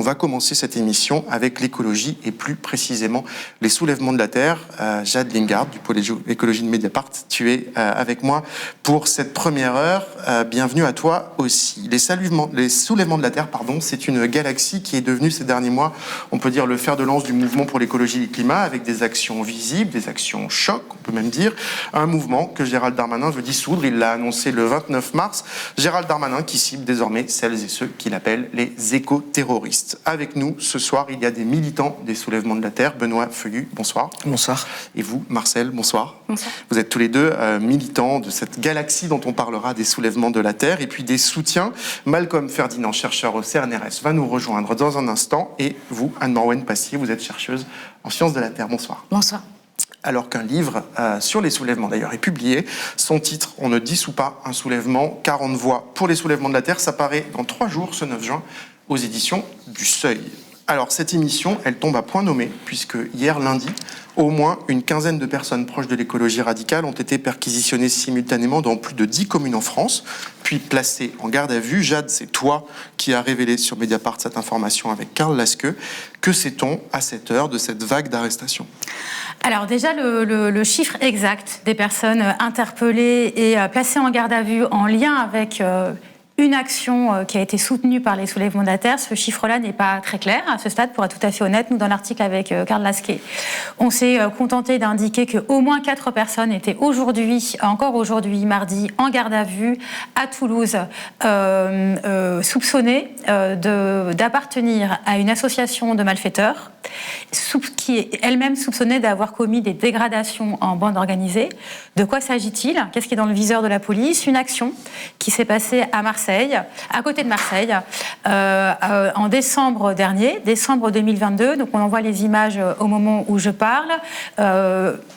va commencer cette émission avec l'écologie et plus précisément les soulèvements de la Terre. Jade Lingard du pôle écologie de Mediapart, tu es avec moi pour cette première heure. Bienvenue à toi aussi. Les soulèvements de la Terre, c'est une galaxie qui est devenue ces derniers mois, on peut dire, le fer de lance du mouvement pour l'écologie et le climat, avec des actions visibles, des actions choc, on peut même dire. Un mouvement que Gérald Darmanin veut dissoudre. Il l'a annoncé le 29 mars. Gérald Darmanin qui cible désormais celles et ceux qu'il appelle les éco-terroristes. Avec nous, ce soir, il y a des militants des soulèvements de la Terre. Benoît Feuillu, bonsoir. Bonsoir. Et vous, Marcel, bonsoir. Bonsoir. Vous êtes tous les deux militants de cette galaxie dont on parlera, des soulèvements de la Terre, et puis des soutiens. Malcolm Ferdinand, chercheur au CNRS, va nous rejoindre dans un instant. Et vous, Anne-Marouenne Passier, vous êtes chercheuse en sciences de la Terre. Bonsoir. Bonsoir. Alors qu'un livre sur les soulèvements d'ailleurs est publié. Son titre, On ne dissout pas un soulèvement, 40 voix pour les soulèvements de la Terre, ça paraît dans 3 jours, ce 9 juin, aux éditions du Seuil. Alors cette émission, elle tombe à point nommé, puisque hier lundi, au moins une quinzaine de personnes proches de l'écologie radicale ont été perquisitionnées simultanément dans plus de 10 communes en France, puis placées en garde à vue. Jade, c'est toi qui as révélé sur Mediapart cette information avec Karl Lasque. Que sait-on à cette heure de cette vague d'arrestations ? Alors déjà, le chiffre exact des personnes interpellées et placées en garde à vue en lien avec une action qui a été soutenue par les soulèvements de la Terre, ce chiffre-là n'est pas très clair à ce stade, pour être tout à fait honnête. Nous, dans l'article avec Karl Lasque, on s'est contenté d'indiquer qu'au moins 4 personnes étaient encore aujourd'hui, mardi, en garde à vue à Toulouse, soupçonnées d'appartenir à une association de malfaiteurs, qui est elle-même soupçonnée d'avoir commis des dégradations en bande organisée. De quoi s'agit-il ? Qu'est-ce qui est dans le viseur de la police ? Une action qui s'est passée à Marseille, à côté de Marseille, en décembre dernier, décembre 2022. Donc on envoie les images au moment où je parle.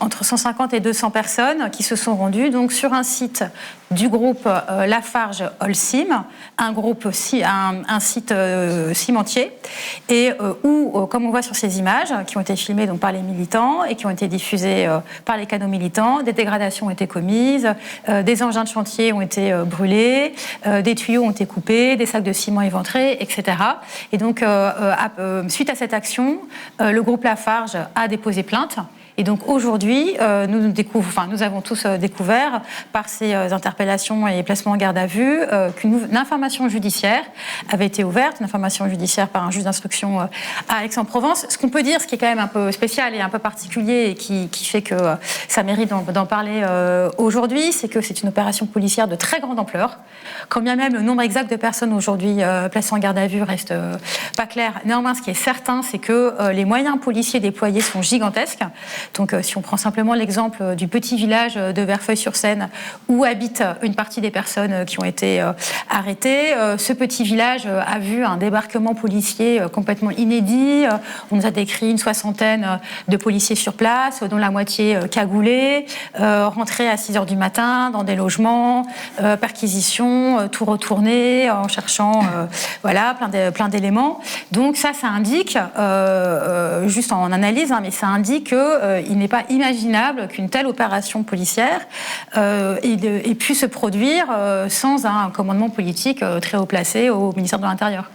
Entre 150 et 200 personnes qui se sont rendues donc, sur un site du groupe Lafarge Holcim, un site cimentier, et où, comme on voit sur ces images, qui ont été filmées donc, par les militants et qui ont été diffusées par les canaux militants, des dégradations ont été commises, des engins de chantier ont été brûlés, des tuyaux ont été coupés, des sacs de ciment éventrés, etc. Et donc, suite à cette action, le groupe Lafarge a déposé plainte. Et donc aujourd'hui, nous avons tous découvert par ces interpellations et placements en garde à vue qu'une information judiciaire avait été ouverte, une information judiciaire par un juge d'instruction à Aix-en-Provence. Ce qu'on peut dire, ce qui est quand même un peu spécial et un peu particulier et qui fait que ça mérite d'en parler aujourd'hui, c'est que c'est une opération policière de très grande ampleur. Quand bien même le nombre exact de personnes aujourd'hui placées en garde à vue reste pas clair. Néanmoins, ce qui est certain, c'est que les moyens policiers déployés sont gigantesques. Donc, si on prend simplement l'exemple du petit village de Verfeil-sur-Seine où habitent une partie des personnes qui ont été arrêtées, ce petit village a vu un débarquement policier complètement inédit. On nous a décrit une 60aine de policiers sur place, dont la moitié cagoulés, rentrés à 6h du matin dans des logements, perquisitions, tout retourné en cherchant plein d'éléments. Donc ça indique, juste en analyse, mais ça indique qu'il n'est pas imaginable qu'une telle opération policière ait pu se produire sans un commandement politique très haut placé au ministère de l'Intérieur.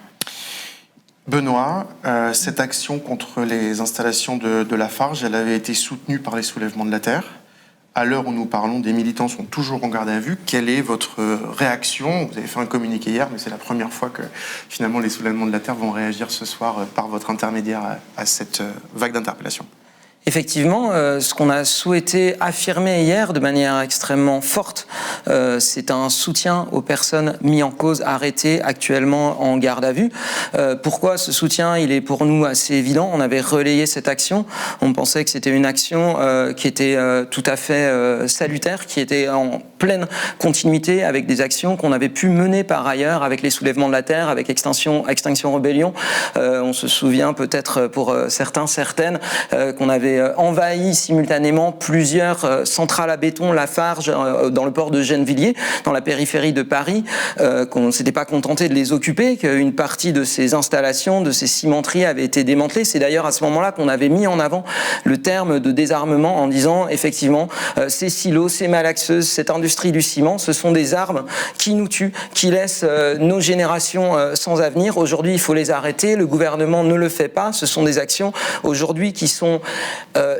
Benoît, cette action contre les installations de Lafarge, elle avait été soutenue par les soulèvements de la Terre. À l'heure où nous parlons, des militants sont toujours en garde à vue. Quelle est votre réaction ? Vous avez fait un communiqué hier, mais c'est la première fois que finalement les soulèvements de la Terre vont réagir ce soir par votre intermédiaire à cette vague d'interpellation. Effectivement, ce qu'on a souhaité affirmer hier de manière extrêmement forte, c'est un soutien aux personnes mises en cause, arrêtées, actuellement en garde à vue. Pourquoi ce soutien ? Il est pour nous assez évident. On avait relayé cette action. On pensait que c'était une action qui était tout à fait salutaire, qui était en pleine continuité avec des actions qu'on avait pu mener par ailleurs avec les soulèvements de la Terre, avec Extinction Rebellion. On se souvient peut-être pour certains, certaines, qu'on avait envahi simultanément plusieurs centrales à béton Lafarge dans le port de Gennevilliers, dans la périphérie de Paris, qu'on ne s'était pas contenté de les occuper, qu'une partie de ces installations, de ces cimenteries avait été démantelée. C'est d'ailleurs à ce moment-là qu'on avait mis en avant le terme de désarmement en disant effectivement ces silos, ces malaxeuses, cette l'industrie du ciment, ce sont des armes qui nous tuent, qui laissent nos générations sans avenir. Aujourd'hui, il faut les arrêter. Le gouvernement ne le fait pas. Ce sont des actions aujourd'hui qui sont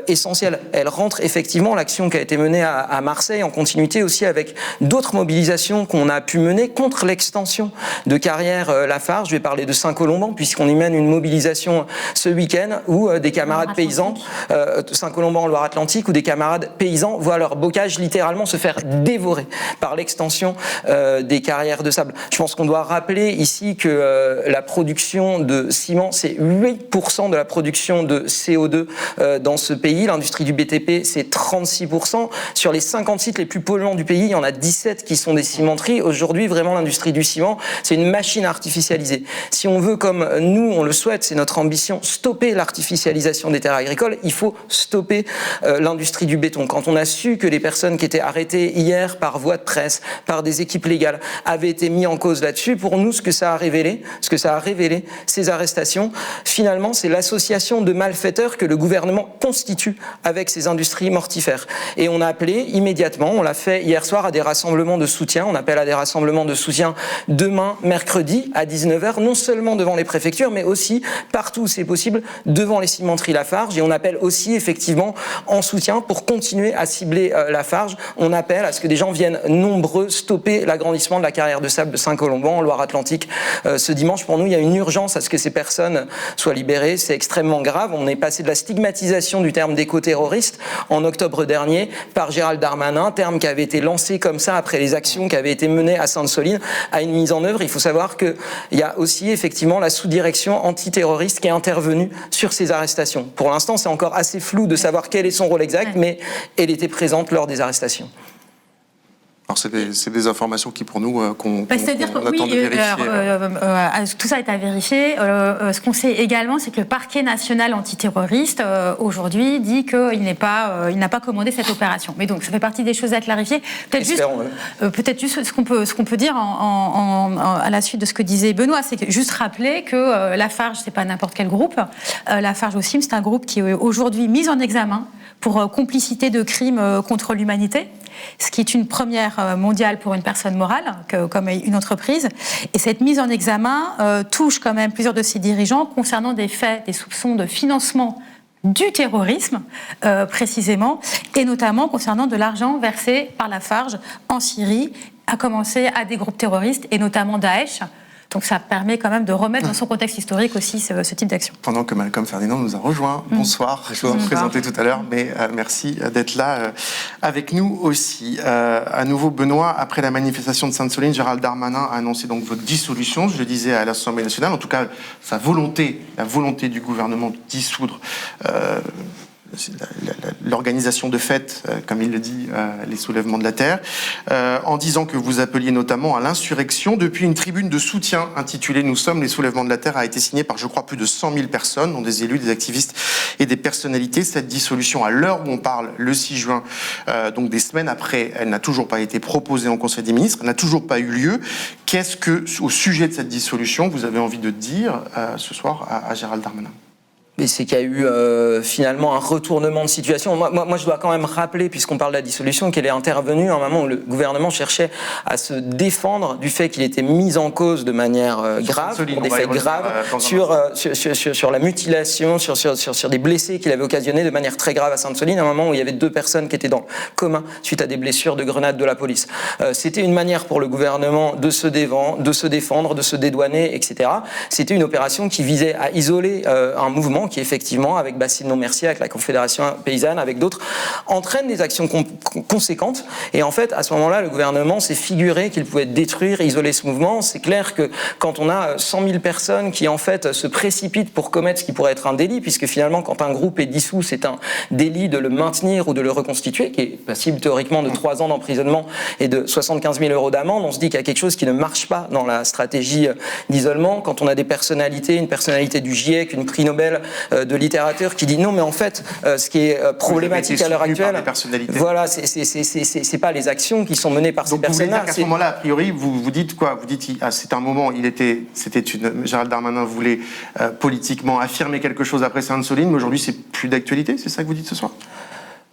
essentielles. Elles rentrent effectivement, l'action qui a été menée à Marseille, en continuité aussi avec d'autres mobilisations qu'on a pu mener contre l'extension de carrière Lafarge. Je vais parler de Saint-Colomban, puisqu'on y mène une mobilisation ce week-end où des camarades paysans, Saint-Colomban en Loire-Atlantique, où des camarades paysans voient leur bocage littéralement se faire dévorer par l'extension des carrières de sable. Je pense qu'on doit rappeler ici que la production de ciment, c'est 8% de la production de CO2 dans ce pays. L'industrie du BTP, c'est 36%. Sur les 50 sites les plus polluants du pays, il y en a 17 qui sont des cimenteries. Aujourd'hui, vraiment, l'industrie du ciment, c'est une machine à artificialiser. Si on veut, comme nous, on le souhaite, c'est notre ambition, stopper l'artificialisation des terres agricoles, il faut stopper l'industrie du béton. Quand on a su que les personnes qui étaient arrêtées hier par voie de presse, par des équipes légales, avaient été mis en cause là-dessus, pour nous, ce que ça a révélé, ces arrestations, finalement, c'est l'association de malfaiteurs que le gouvernement constitue avec ces industries mortifères. Et on a appelé immédiatement, on l'a fait hier soir, à des rassemblements de soutien. On appelle à des rassemblements de soutien demain, mercredi, à 19h, non seulement devant les préfectures, mais aussi partout où c'est possible, devant les cimenteries Lafarge. Et on appelle aussi, effectivement, en soutien pour continuer à cibler Lafarge. On appelle à ce que des gens viennent nombreux stopper l'agrandissement de la carrière de sable de Saint-Colomban en Loire-Atlantique ce dimanche. Pour nous, il y a une urgence à ce que ces personnes soient libérées. C'est extrêmement grave. On est passé de la stigmatisation du terme d'éco-terroriste en octobre dernier par Gérald Darmanin, terme qui avait été lancé comme ça après les actions qui avaient été menées à Sainte-Soline, à une mise en œuvre. Il faut savoir qu'il y a aussi effectivement la sous-direction antiterroriste qui est intervenue sur ces arrestations. Pour l'instant, c'est encore assez flou de savoir quel est son rôle exact, mais elle était présente lors des arrestations. Alors c'est des informations qui pour nous c'est-à-dire que attend de vérifier. Tout ça est à vérifier. Ce qu'on sait également, c'est que le parquet national antiterroriste aujourd'hui dit qu'il n'a pas commandé cette opération. Mais donc ça fait partie des choses à clarifier. Peut-être juste ce qu'on peut dire à la suite de ce que disait Benoît, c'est que juste rappeler que Lafarge, c'est pas n'importe quel groupe. Lafarge au CIM, c'est un groupe qui est aujourd'hui mis en examen pour complicité de crimes contre l'humanité, ce qui est une première mondiale pour une personne morale, comme une entreprise. Et cette mise en examen touche quand même plusieurs de ses dirigeants concernant des faits, des soupçons de financement du terrorisme, précisément, et notamment concernant de l'argent versé par Lafarge en Syrie, à commencer à des groupes terroristes, et notamment Daesh. Donc ça permet quand même de remettre dans son contexte historique aussi ce type d'action. Pendant que Malcolm Ferdinand nous a rejoint, bonsoir, je vous ai présenté tout à l'heure, mais merci d'être là avec nous aussi. À nouveau, Benoît, après la manifestation de Sainte-Soline, Gérald Darmanin a annoncé donc votre dissolution, je le disais, à l'Assemblée nationale, en tout cas la volonté du gouvernement de dissoudre l'organisation de fêtes, comme il le dit, les soulèvements de la terre, en disant que vous appeliez notamment à l'insurrection. Depuis une tribune de soutien intitulée « Nous sommes les soulèvements de la terre » a été signée par, je crois, plus de 100 000 personnes, dont des élus, des activistes et des personnalités. Cette dissolution, à l'heure où on parle, le 6 juin, donc des semaines après, elle n'a toujours pas été proposée en Conseil des ministres, elle n'a toujours pas eu lieu. Qu'est-ce que, au sujet de cette dissolution, vous avez envie de dire ce soir à Gérald Darmanin ? Mais c'est qu'il y a eu finalement un retournement de situation. Moi, je dois quand même rappeler, puisqu'on parle de la dissolution, qu'elle est intervenue à un moment où le gouvernement cherchait à se défendre du fait qu'il était mis en cause de manière grave, pour des faits graves, sur la mutilation, sur des blessés qu'il avait occasionnés de manière très grave à Sainte-Soline, à un moment où il y avait 2 personnes qui étaient dans le coma suite à des blessures de grenades de la police. C'était une manière pour le gouvernement de se défendre, de se dédouaner, etc. C'était une opération qui visait à isoler un mouvement qui effectivement, avec Bastille Non-Mercier, avec la Confédération Paysanne, avec d'autres, entraîne des actions conséquentes. Et en fait, à ce moment-là, le gouvernement s'est figuré qu'il pouvait détruire, isoler ce mouvement. C'est clair que quand on a 100 000 personnes qui, en fait, se précipitent pour commettre ce qui pourrait être un délit, puisque finalement, quand un groupe est dissous, c'est un délit de le maintenir ou de le reconstituer, qui est passible théoriquement de 3 ans d'emprisonnement et de 75 000 € d'amende, on se dit qu'il y a quelque chose qui ne marche pas dans la stratégie d'isolement. Quand on a des personnalités, une personnalité du GIEC, une prix Nobel de littérature qui dit non, mais en fait, ce qui est problématique à l'heure actuelle, voilà, c'est pas les actions qui sont menées par ces personnes-là. À ce moment-là, a priori, vous dites quoi ? Vous dites, c'est un moment, Gérald Darmanin voulait politiquement affirmer quelque chose après Sainte-Soline, mais aujourd'hui, c'est plus d'actualité, c'est ça que vous dites ce soir ?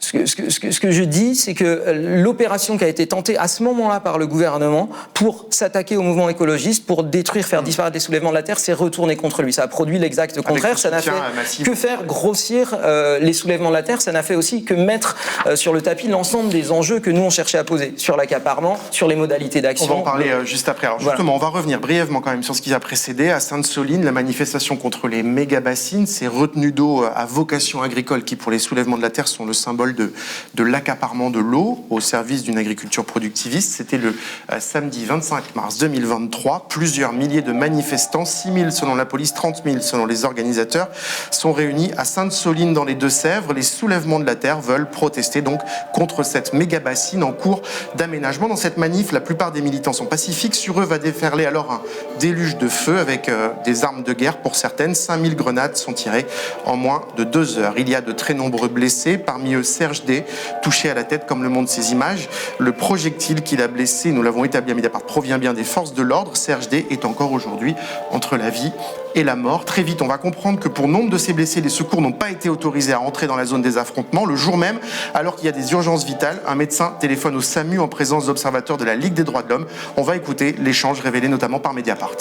Ce que je dis, c'est que l'opération qui a été tentée à ce moment-là par le gouvernement pour s'attaquer au mouvement écologiste, pour détruire, faire disparaître les soulèvements de la terre, s'est retourné contre lui. Ça a produit l'exact contraire. Ça n'a fait que faire grossir les soulèvements de la terre. Ça n'a fait aussi que mettre sur le tapis l'ensemble des enjeux que nous on cherchait à poser sur l'accaparement, sur les modalités d'action. On va en parler juste après. Alors justement, on va revenir brièvement quand même sur ce qui a précédé. À Sainte-Soline, la manifestation contre les méga-bassines, ces retenues d'eau à vocation agricole qui, pour les soulèvements de la terre, sont le symbole de l'accaparement de l'eau au service d'une agriculture productiviste. C'était le samedi 25 mars 2023. Plusieurs milliers de manifestants, 6 000 selon la police, 30 000 selon les organisateurs, sont réunis à Sainte-Soline dans les Deux-Sèvres. Les soulèvements de la terre veulent protester donc contre cette méga-bassine en cours d'aménagement. Dans cette manif, la plupart des militants sont pacifiques. Sur eux va déferler alors un déluge de feu avec des armes de guerre pour certaines. 5000 grenades sont tirées en moins de 2 heures. Il y a de très nombreux blessés, parmi eux Serge D, touché à la tête comme le montrent ces images. Le projectile qu'il a blessé, nous l'avons établi à Mediapart, provient bien des forces de l'ordre. Serge D est encore aujourd'hui entre la vie et la mort. Très vite, on va comprendre que pour nombre de ces blessés, les secours n'ont pas été autorisés à entrer dans la zone des affrontements. Le jour même, alors qu'il y a des urgences vitales, un médecin téléphone au SAMU en présence d'observateurs de la Ligue des droits de l'homme. On va écouter l'échange révélé notamment par Mediapart.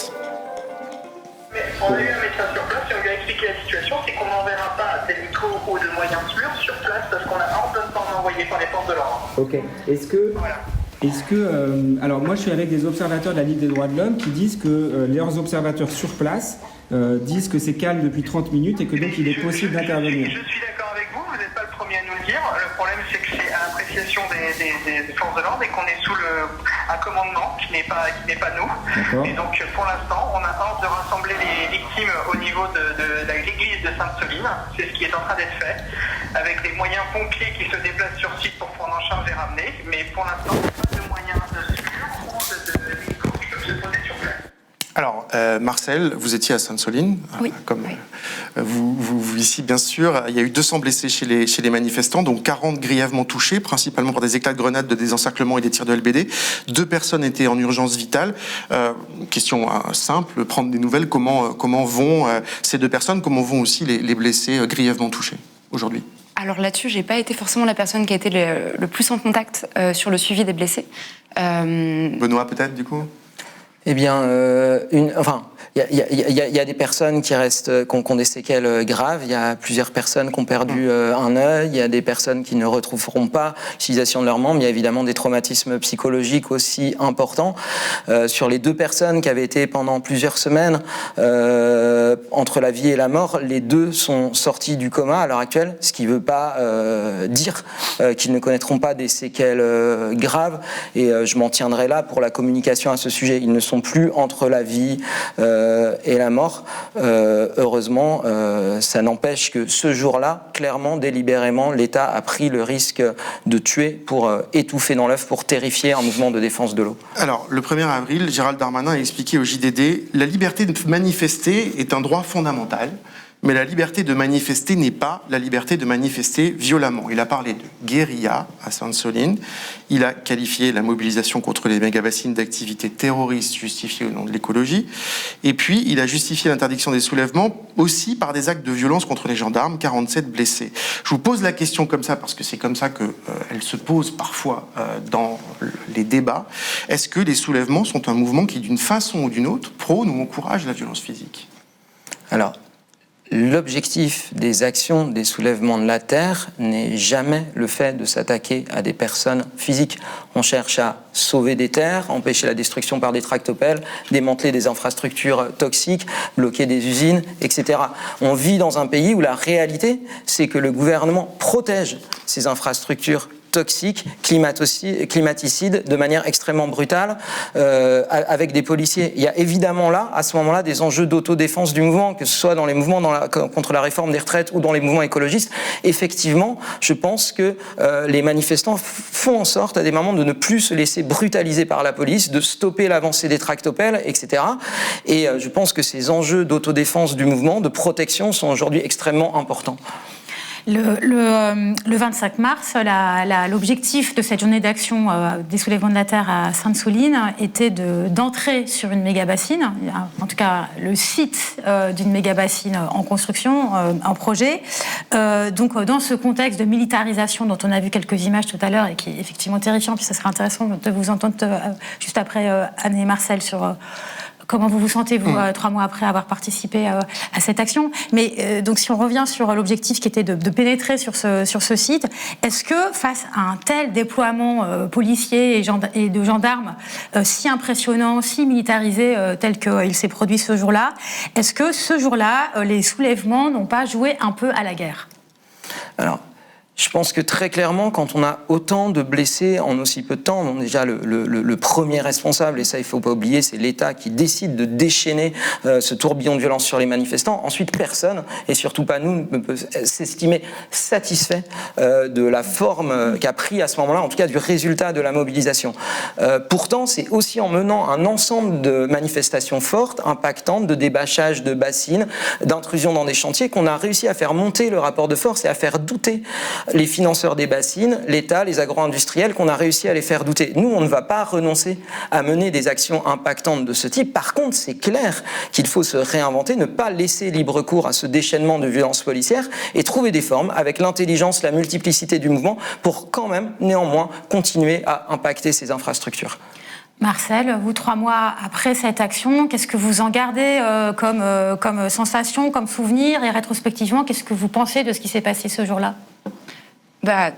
On a eu un médecin sur place et on lui a expliqué la situation, c'est qu'on n'enverra pas d'hélico ou de moyens sûrs sur place parce qu'on a un peu de temps envoyé par les forces de l'ordre. Ok. Alors moi je suis avec des observateurs de la Ligue des droits de l'homme qui disent que leurs observateurs sur place disent que c'est calme depuis 30 minutes et que donc il est possible d'intervenir. Je suis d'accord avec vous n'êtes pas le premier à nous le dire. Le problème c'est que c'est à l'appréciation des forces de l'ordre et qu'on est sous un commandement qui n'est pas nous. D'accord. Et donc pour l'instant on a hâte de rassembler les victimes au niveau de l'église de Sainte-Soline. C'est ce qui est en train d'être fait avec les moyens pompiers qui se déplacent sur site pour prendre en charge et ramener. Mais pour l'instant pas de moyens sûrs ou de véhicules qui peuvent se poser sur place. Alors, Marcel, vous étiez à Sainte-Soline, oui, comme oui. Vous ici, bien sûr. Il y a eu 200 blessés chez les manifestants, dont 40 grièvement touchés, principalement par des éclats de grenades, de désencerclement et des tirs de LBD. 2 personnes étaient en urgence vitale. Question simple, prendre des nouvelles. Comment vont ces 2 personnes? Comment vont aussi les blessés grièvement touchés aujourd'hui? Alors là-dessus, j'ai pas été forcément la personne qui a été le plus en contact sur le suivi des blessés. Benoît, peut-être, du coup? Eh bien, il y a des personnes qui restent, qui ont des séquelles graves. Il y a plusieurs personnes qui ont perdu un œil. Il y a des personnes qui ne retrouveront pas l'utilisation de leurs membres. Il y a évidemment des traumatismes psychologiques aussi importants. Sur les 2 personnes qui avaient été pendant plusieurs semaines entre la vie et la mort, les 2 sont sortis du coma à l'heure actuelle, ce qui ne veut pas dire qu'ils ne connaîtront pas des séquelles graves. Et je m'en tiendrai là pour la communication à ce sujet. Ils ne sont plus entre la vie et la mort. Heureusement, ça n'empêche que ce jour-là, clairement, délibérément, l'État a pris le risque de tuer pour étouffer dans l'œuf, pour terrifier un mouvement de défense de l'eau. Alors, le 1er avril, Gérald Darmanin a expliqué au JDD « La liberté de manifester est un droit fondamental ». Mais la liberté de manifester n'est pas la liberté de manifester violemment. Il a parlé de guérilla à Sainte-Soline. Il a qualifié la mobilisation contre les méga-bassines d'activité terroriste justifiée au nom de l'écologie. Et puis, il a justifié l'interdiction des soulèvements aussi par des actes de violence contre les gendarmes, 47 blessés. Je vous pose la question comme ça, parce que c'est comme ça qu'elle se pose parfois dans les débats. Est-ce que les soulèvements sont un mouvement qui, d'une façon ou d'une autre, prône ou encourage la violence physique? Alors, l'objectif des actions des soulèvements de la terre n'est jamais le fait de s'attaquer à des personnes physiques. On cherche à sauver des terres, empêcher la destruction par des tractopelles, démanteler des infrastructures toxiques, bloquer des usines, etc. On vit dans un pays où la réalité, c'est que le gouvernement protège ces infrastructures toxiques, climaticides, de manière extrêmement brutale, avec des policiers. Il y a évidemment là, à ce moment-là, des enjeux d'autodéfense du mouvement, que ce soit dans les mouvements contre la réforme des retraites ou dans les mouvements écologistes. Effectivement, je pense que les manifestants font en sorte à des moments de ne plus se laisser brutaliser par la police, de stopper l'avancée des tractopelles, etc. Et je pense que ces enjeux d'autodéfense du mouvement, de protection, sont aujourd'hui extrêmement importants. Le 25 mars, l'objectif de cette journée d'action des soulèvements de la Terre à Sainte-Soline était d'entrer sur une méga-bassine, en tout cas le site d'une méga-bassine en construction, en projet. Donc dans ce contexte de militarisation dont on a vu quelques images tout à l'heure et qui est effectivement terrifiant, puis ça serait intéressant de vous entendre juste après Anne et Marcel sur... Comment vous vous sentez, vous, 3 mois après avoir participé à cette action? Mais donc, si on revient sur l'objectif qui était de pénétrer sur ce site, est-ce que, face à un tel déploiement policier et de gendarmes si impressionnant, si militarisé tel qu'il s'est produit ce jour-là, est-ce que ce jour-là, les soulèvements n'ont pas joué un peu à la guerre? Alors, je pense que très clairement, quand on a autant de blessés en aussi peu de temps, donc déjà le premier responsable, et ça il ne faut pas oublier, c'est l'État qui décide de déchaîner ce tourbillon de violence sur les manifestants. Ensuite, personne, et surtout pas nous, ne peut s'estimer satisfait de la forme qu'a pris à ce moment-là, en tout cas du résultat de la mobilisation. Pourtant, c'est aussi en menant un ensemble de manifestations fortes, impactantes, de débâchage de bassines, d'intrusion dans des chantiers, qu'on a réussi à faire monter le rapport de force et à faire douter les financeurs des bassines, l'État, les agro-industriels, qu'on a réussi à les faire douter. Nous, on ne va pas renoncer à mener des actions impactantes de ce type. Par contre, c'est clair qu'il faut se réinventer, ne pas laisser libre cours à ce déchaînement de violences policières et trouver des formes avec l'intelligence, la multiplicité du mouvement pour quand même, néanmoins, continuer à impacter ces infrastructures. Marcel, vous, 3 mois après cette action, qu'est-ce que vous en gardez comme sensation, comme souvenir, et rétrospectivement, qu'est-ce que vous pensez de ce qui s'est passé ce jour-là?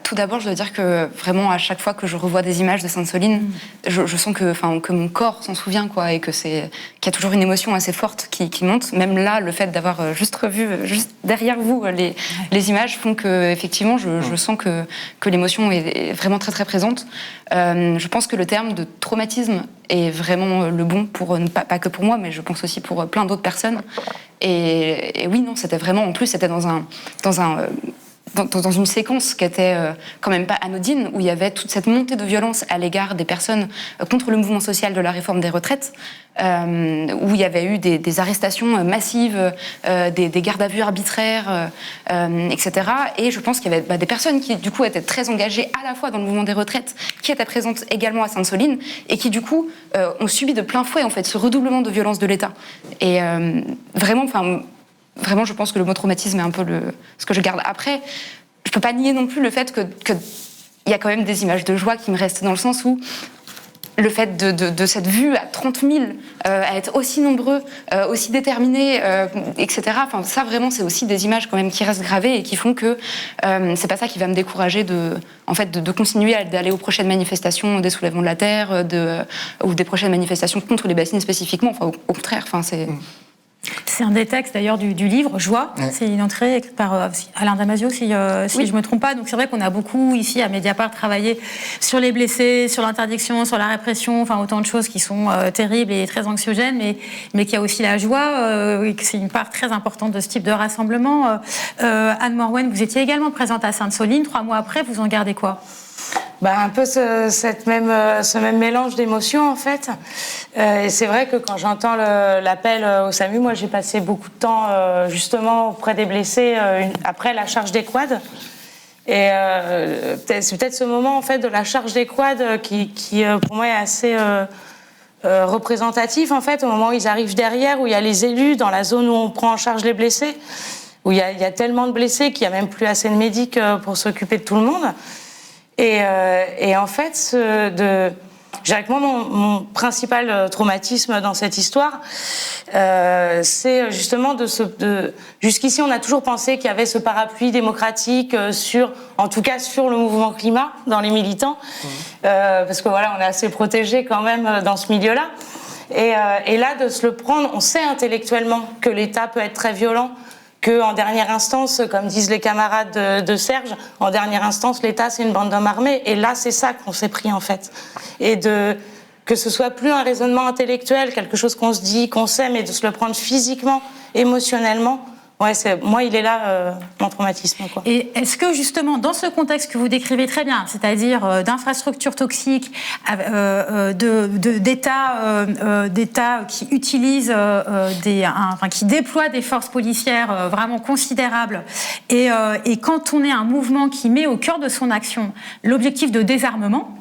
Tout d'abord, je dois dire que vraiment, à chaque fois que je revois des images de Sainte-Soline, je sens que mon corps s'en souvient, quoi, et qu'il y a toujours une émotion assez forte qui monte. Même là, le fait d'avoir juste revu, juste derrière vous, les images font que, effectivement, je sens que l'émotion est vraiment très, très présente. Je pense que le terme de traumatisme est vraiment le bon pour, pas que pour moi, mais je pense aussi pour plein d'autres personnes. Et oui, non, c'était vraiment, en plus, c'était dans une séquence qui était quand même pas anodine, où il y avait toute cette montée de violence à l'égard des personnes contre le mouvement social de la réforme des retraites, où il y avait eu des arrestations massives, des gardes à vue arbitraires, etc. Et je pense qu'il y avait des personnes qui, du coup, étaient très engagées à la fois dans le mouvement des retraites, qui étaient présentes également à Sainte-Soline, et qui, du coup, ont subi de plein fouet, en fait, ce redoublement de violence de l'État. Et Vraiment, je pense que le mot traumatisme est un peu ce que je garde. Après, je peux pas nier non plus le fait qu'il y a quand même des images de joie qui me restent, dans le sens où le fait de cette vue à 30 000, à être aussi nombreux, aussi déterminés, etc. Enfin, ça, vraiment, c'est aussi des images quand même qui restent gravées et qui font que c'est pas ça qui va me décourager de continuer d'aller aux prochaines manifestations des soulèvements de la Terre, ou des prochaines manifestations contre les bassines spécifiquement. Enfin, au contraire, enfin, c'est... C'est un des textes d'ailleurs du livre Joie. Ouais. C'est une entrée écrite par Alain Damasio, si je ne me trompe pas. Donc c'est vrai qu'on a beaucoup ici à Mediapart travaillé sur les blessés, sur l'interdiction, sur la répression, enfin autant de choses qui sont terribles et très anxiogènes, mais qu'il y a aussi la joie, et que c'est une part très importante de ce type de rassemblement. Anne Morwen, vous étiez également présente à Sainte-Soline. 3 mois après, vous en gardez quoi? Un peu ce même mélange d'émotions, en fait. Et c'est vrai que quand j'entends l'appel au SAMU, moi j'ai passé beaucoup de temps justement auprès des blessés après la charge des quads. Et c'est peut-être ce moment en fait de la charge des quads qui pour moi est assez représentatif, en fait, au moment où ils arrivent derrière, où il y a les élus dans la zone où on prend en charge les blessés, où il y a tellement de blessés qu'il n'y a même plus assez de médics pour s'occuper de tout le monde. Et en fait, je dirais que moi, mon principal traumatisme dans cette histoire, c'est justement jusqu'ici, on a toujours pensé qu'il y avait ce parapluie démocratique en tout cas sur le mouvement climat, dans les militants, parce que voilà, on est assez protégés quand même dans ce milieu-là. Et là, de se le prendre, on sait intellectuellement que l'État peut être très violent, qu'en dernière instance, comme disent les camarades de Serge, en dernière instance, l'État, c'est une bande d'hommes armés. Et là, c'est ça qu'on s'est pris, en fait. Et que ce soit plus un raisonnement intellectuel, quelque chose qu'on se dit, qu'on sait, mais de se le prendre physiquement, émotionnellement, Ouais, moi, il est là, mon traumatisme, quoi. Et est-ce que justement, dans ce contexte que vous décrivez très bien, c'est-à-dire d'infrastructures toxiques, d'États qui utilisent qui déploient des forces policières vraiment considérables, et quand on est un mouvement qui met au cœur de son action l'objectif de désarmement,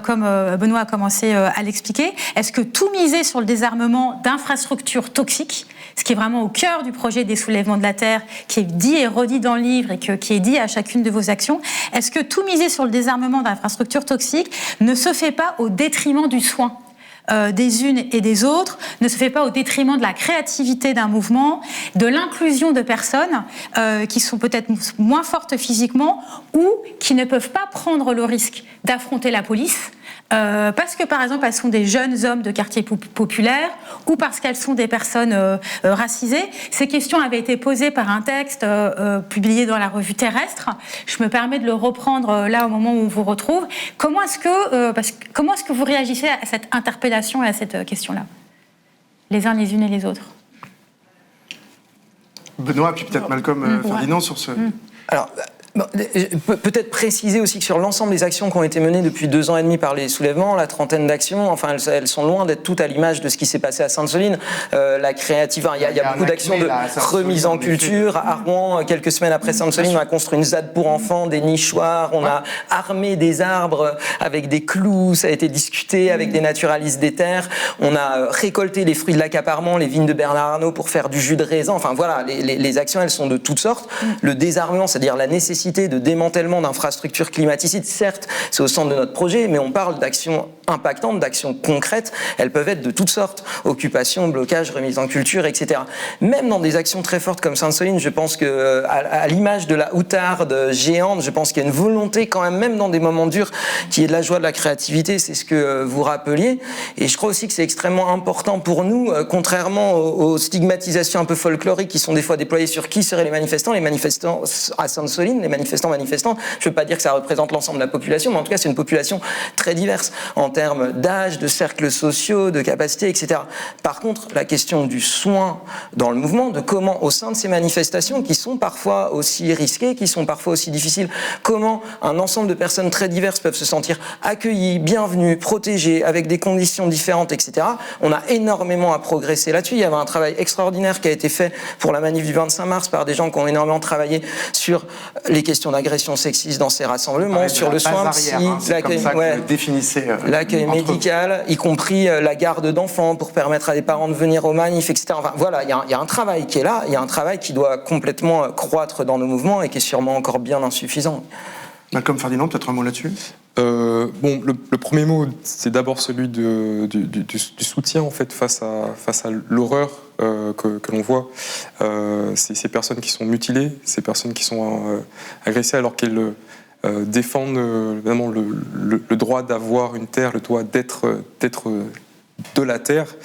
comme Benoît a commencé à l'expliquer, est-ce que tout miser sur le désarmement d'infrastructures toxiques, ce qui est vraiment au cœur du projet des soulèvements de la Terre, qui est dit et redit dans le livre et qui est dit à chacune de vos actions, est-ce que tout miser sur le désarmement d'infrastructures toxiques ne se fait pas au détriment du soin des unes et des autres, ne se fait pas au détriment de la créativité d'un mouvement, de l'inclusion de personnes qui sont peut-être moins fortes physiquement ou qui ne peuvent pas prendre le risque d'affronter la police parce que, par exemple, elles sont des jeunes hommes de quartiers populaires ou parce qu'elles sont des personnes racisées. Ces questions avaient été posées par un texte publié dans la revue Terrestre. Je me permets de le reprendre là au moment où on vous retrouve. Comment est-ce que vous réagissez à cette interpellation et à cette question-là, les uns les unes et les autres? Benoît, puis peut-être Malcolm Ferdinand sur ce... Alors, peut-être préciser aussi que sur l'ensemble des actions qui ont été menées depuis 2 ans et demi par les soulèvements, la trentaine d'actions, enfin elles sont loin d'être toutes à l'image de ce qui s'est passé à Sainte-Soline. La créative, il y a beaucoup d'actions de remise en culture. À Rouen, quelques semaines après Sainte-Soline, on a construit une ZAD pour enfants, des nichoirs, on a armé des arbres avec des clous, ça a été discuté avec des naturalistes des terres, on a récolté les fruits de l'accaparement, les vignes de Bernard Arnault pour faire du jus de raisin. Enfin voilà, les actions, elles sont de toutes sortes. Le désarmement, c'est-à-dire la nécessité de démantèlement d'infrastructures climaticides, certes, c'est au centre de notre projet, mais on parle d'actions impactantes, d'actions concrètes. Elles peuvent être de toutes sortes. Occupation, blocage, remise en culture, etc. Même dans des actions très fortes comme Sainte-Soline, je pense que, à l'image de la outarde géante, je pense qu'il y a une volonté quand même dans des moments durs, qui est de la joie, de la créativité, c'est ce que vous rappeliez. Et je crois aussi que c'est extrêmement important pour nous, contrairement aux stigmatisations un peu folkloriques qui sont des fois déployées sur qui seraient les manifestants à Sainte-Soline, les manifestants, je ne veux pas dire que ça représente l'ensemble de la population, mais en tout cas c'est une population très diverse en termes d'âge, de cercles sociaux, de capacités, etc. Par contre, la question du soin dans le mouvement, de comment au sein de ces manifestations qui sont parfois aussi risquées, qui sont parfois aussi difficiles, comment un ensemble de personnes très diverses peuvent se sentir accueillies, bienvenues, protégées, avec des conditions différentes, etc. On a énormément à progresser là-dessus. Il y avait un travail extraordinaire qui a été fait pour la manif du 25 mars par des gens qui ont énormément travaillé sur les questions d'agression sexiste dans ces rassemblements, sur le soin psy, l'accueil médical, y compris la garde d'enfants pour permettre à des parents de venir aux manifs, etc. Enfin, voilà, il y a un travail qui est là, il y a un travail qui doit complètement croître dans nos mouvements et qui est sûrement encore bien insuffisant. Malcolm Ferdinand, peut-être un mot là-dessus ? Le premier mot, c'est d'abord celui du soutien en fait face à l'horreur que l'on voit. Ces personnes qui sont mutilées, ces personnes qui sont agressées alors qu'elles défendent vraiment le droit d'avoir une terre, le droit d'être de la terre.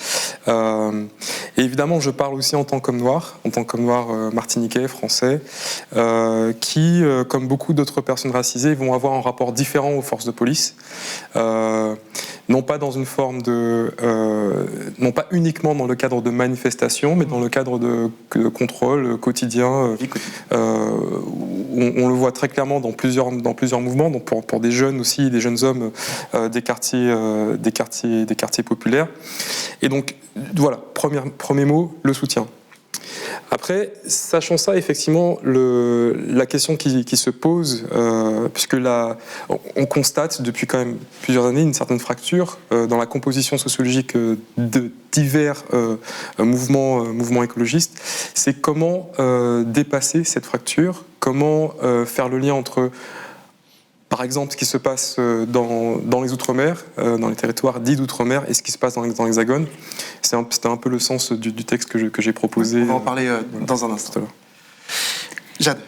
Et évidemment, je parle aussi en tant qu'homme noir martiniquais, français, qui, comme beaucoup d'autres personnes racisées, vont avoir un rapport différent aux forces de police. Non pas dans une forme non pas uniquement dans le cadre de manifestations, mais dans le cadre de contrôle quotidien. On le voit très clairement dans plusieurs mouvements, donc pour des jeunes aussi, des jeunes hommes des quartiers populaires. Et donc voilà, premier mot, le soutien. Après, sachant ça, effectivement, la question qui se pose, puisque là, on constate depuis quand même plusieurs années une certaine fracture dans la composition sociologique de divers mouvements écologistes, c'est comment dépasser cette fracture, comment faire le lien entre, par exemple, ce qui se passe dans les Outre-mer, dans les territoires dits d'Outre-mer, et ce qui se passe dans l'Hexagone. C'était un peu le sens du texte que j'ai proposé. On va en parler dans un instant. Jade.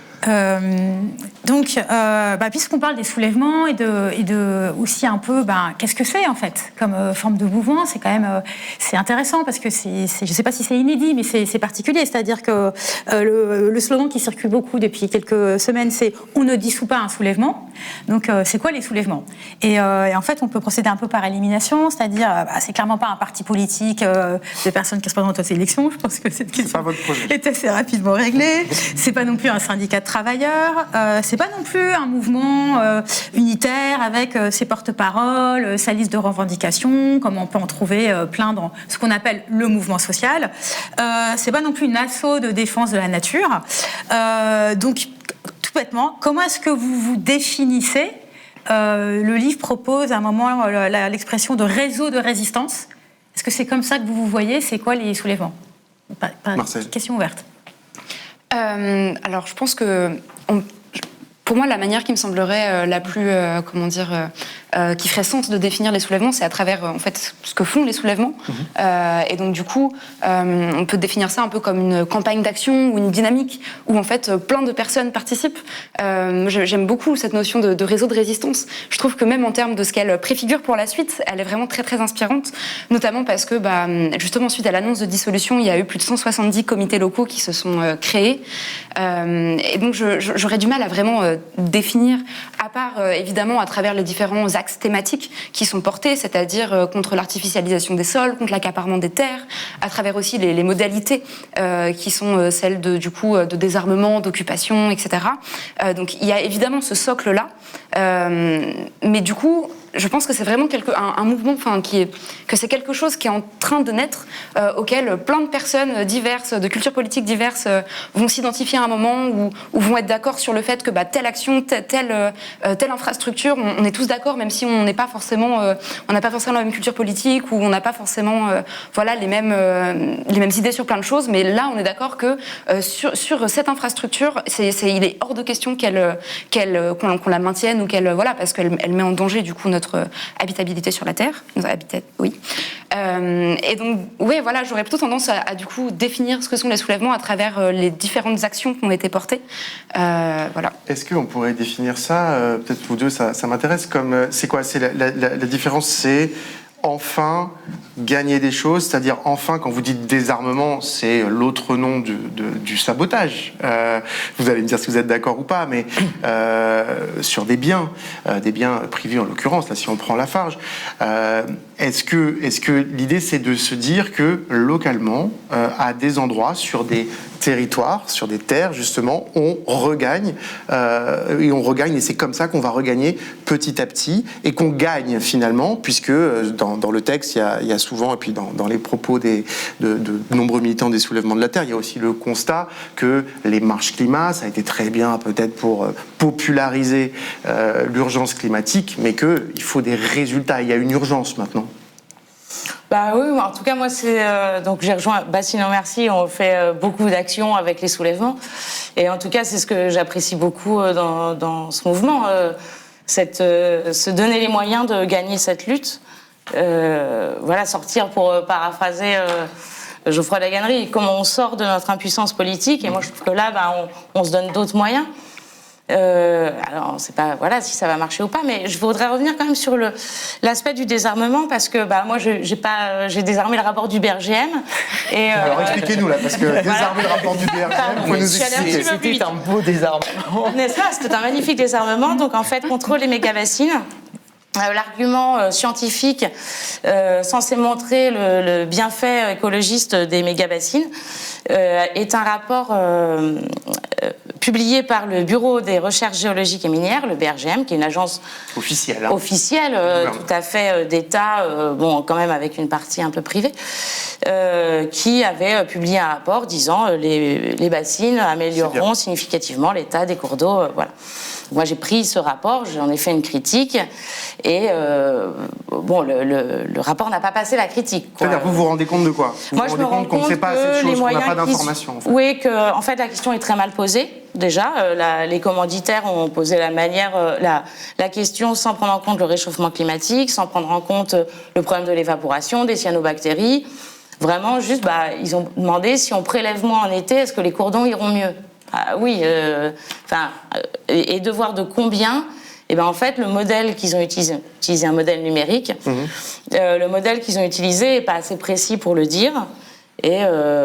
Puisqu'on parle des soulèvements et de aussi un peu, qu'est-ce que c'est en fait comme forme de mouvement, c'est quand même c'est intéressant parce que je ne sais pas si c'est inédit, mais c'est particulier. C'est-à-dire que le slogan qui circule beaucoup depuis quelques semaines, c'est « On ne dissout pas un soulèvement ». Donc, c'est quoi les soulèvements ? Et en fait, on peut procéder un peu par élimination, c'est-à-dire, c'est clairement pas un parti politique de personnes qui se présentent aux élections. Je pense que cette question est assez rapidement réglée. C'est pas non plus un syndicat de travailleurs. C'est pas non plus un mouvement unitaire avec ses porte-paroles, sa liste de revendications, comme on peut en trouver plein dans ce qu'on appelle le mouvement social. C'est pas non plus une asso de défense de la nature. Donc, tout bêtement, comment est-ce que vous vous définissez ? Le livre propose à un moment l'expression de réseau de résistance. Est-ce que c'est comme ça que vous vous voyez ? C'est quoi les soulèvements ? Marcel. Question ouverte. Alors, je pense que pour moi, la manière qui me semblerait la plus, qui ferait sens de définir les soulèvements, c'est à travers en fait ce que font les soulèvements. Et donc du coup, on peut définir ça un peu comme une campagne d'action ou une dynamique où en fait plein de personnes participent. J'aime beaucoup cette notion de réseau de résistance. Je trouve que même en termes de ce qu'elle préfigure pour la suite, elle est vraiment très très inspirante, notamment parce que justement suite à l'annonce de dissolution, il y a eu plus de 170 comités locaux qui se sont créés. Et donc j'aurais du mal à vraiment définir, à part évidemment à travers les différents axes thématiques qui sont portés, c'est-à-dire contre l'artificialisation des sols, contre l'accaparement des terres, à travers aussi les modalités qui sont celles de désarmement, d'occupation, etc. Donc il y a évidemment ce socle-là, mais du coup, je pense que c'est vraiment un mouvement, que c'est quelque chose qui est en train de naître, auquel plein de personnes diverses, de cultures politiques diverses, vont s'identifier à un moment où vont être d'accord sur le fait que telle action, telle infrastructure, on est tous d'accord, même si on n'a pas forcément la même culture politique ou on n'a pas forcément les mêmes idées sur plein de choses, mais là on est d'accord que sur cette infrastructure, il est hors de question qu'on la maintienne ou parce qu'elle met en danger du coup notre habitabilité sur la Terre, notre habitat, oui. Et donc, j'aurais plutôt tendance à du coup définir ce que sont les soulèvements à travers les différentes actions qui ont été portées. Voilà. Est-ce qu'on pourrait définir ça, peut-être vous deux, ça m'intéresse, comme c'est quoi ? C'est la différence, c'est enfin gagner des choses, c'est-à-dire enfin, quand vous dites désarmement, c'est l'autre nom du sabotage. Vous allez me dire si vous êtes d'accord ou pas, mais sur des biens privés en l'occurrence, là si on prend Lafarge, est-ce que l'idée c'est de se dire que localement, à des endroits, sur des territoires, sur des terres justement, on regagne, et c'est comme ça qu'on va regagner petit à petit, et qu'on gagne finalement, puisque dans le texte, il y a souvent, et puis dans les propos de nombreux militants des soulèvements de la Terre, il y a aussi le constat que les marches climat, ça a été très bien peut-être pour populariser l'urgence climatique, mais qu'il faut des résultats, il y a une urgence maintenant. Oui, en tout cas, moi, donc j'ai rejoint Bassine en Merci, on fait beaucoup d'actions avec les soulèvements. Et en tout cas, c'est ce que j'apprécie beaucoup dans ce mouvement, se donner les moyens de gagner cette lutte. Sortir, pour paraphraser Geoffroy Lagannerie, comment on sort de notre impuissance politique. Et moi, je trouve que là, on se donne d'autres moyens. Alors, on ne sait pas si ça va marcher ou pas, mais je voudrais revenir quand même sur l'aspect du désarmement, parce que moi, j'ai désarmé le rapport du BRGM. Et, alors, expliquez-nous là, parce que désarmer le rapport du BRGM, il faut nous expliquer. C'était un beau désarmement. N'est-ce pas ? C'était un magnifique désarmement. Donc, en fait, contre les mégabassines. L'argument scientifique censé montrer le bienfait écologiste des mégabassines est un rapport publié par le Bureau des recherches géologiques et minières, le BRGM, qui est une agence officielle, tout à fait d'État, quand même avec une partie un peu privée, qui avait publié un rapport disant les bassines amélioreront significativement l'état des cours d'eau. Voilà. Moi, j'ai pris ce rapport, j'en ai fait une critique, et le rapport n'a pas passé la critique. C'est-à-dire, vous vous rendez compte de quoi ? Moi, je me rends compte qu'on ne sait pas assez de choses, qu'on n'a pas d'informations. Oui, que en fait, la question est très mal posée. Déjà, les commanditaires ont posé la question sans prendre en compte le réchauffement climatique, sans prendre en compte le problème de l'évaporation, des cyanobactéries. Vraiment, juste, ils ont demandé si on prélève moins en été, est-ce que les cours d'eau iront mieux ? Oui, et devoir de combien? Et ben en fait, le modèle qu'ils ont utilisé un modèle numérique, le modèle qu'ils ont utilisé n'est pas assez précis pour le dire. Et